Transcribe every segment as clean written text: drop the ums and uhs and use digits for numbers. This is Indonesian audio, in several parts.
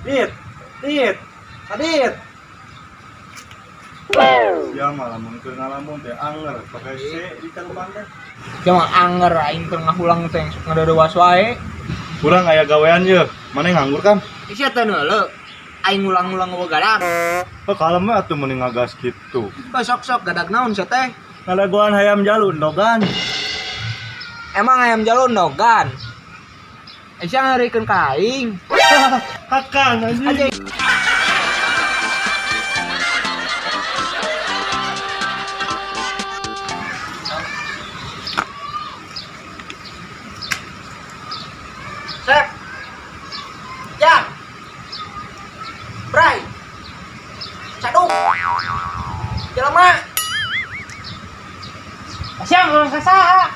Dit, dit, Adit. Ya malah mungkin ngalamun teh anger pakai C di tangkap teh. Cuma anger aing keur ngahulang teh ngadadewas wae. Kurang aya gawean ye. Mana nganggur kan? Isi teh neuleuh. Aing ngulang-ngulang gadag. Oh kalem mah atuh mending ngagas kitu. Sok-sok gadag naon sia teh? Ngadagoan hayam jalun dogan. Emang ayam jalon nogan. Isi ngarikeun ka aing. Kakang anjing. Sep. Jak. Bray. Caduk. Jelema. Asiang urang sasaha?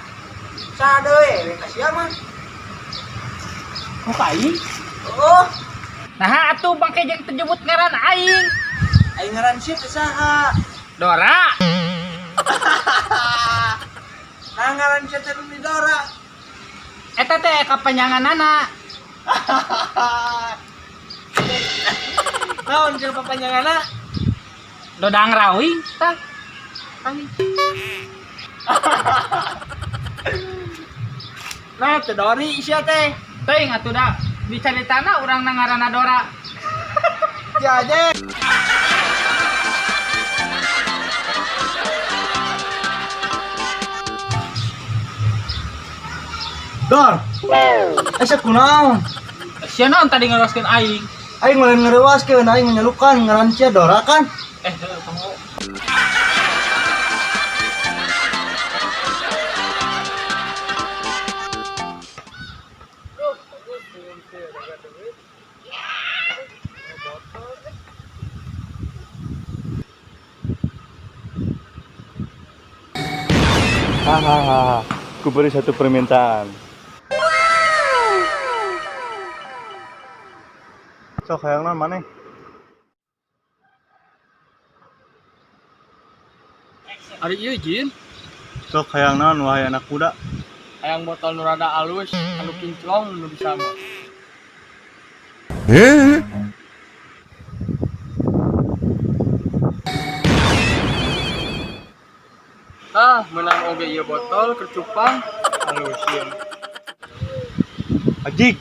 Saha deui we ka sia mah. Oh aing? Oh. Nah atuh bangke jeung terjebut ngaran aing. Aing ngaran sia teh saha? Dora. Nah ngaran sia teh nu Dora. Eta teh kapanjanganana. Naon jeung kapanjanganna? Dodang Rawi tah. Kami. Nah, teh Dori sia teh. Teuing atuh da. Dicaritana urang ngaranna Dora. Ya aja. Dor. Asa kunaon? Sia naon tadi ngeroskeun aing. Aing meureun ngeureuskeun aing nyalukan ngaran cia Dora kan? Tunggu. Hahaha. Ku beri satu permintaan. Sok hayang naon maneh? Ari ieu Jin, Sok hayang naon wahai anak muda? hayang botol nu rada alus, anu kinclong nu bisa mah. Menang oge ieu botol kecupang alus ieu. Ajik.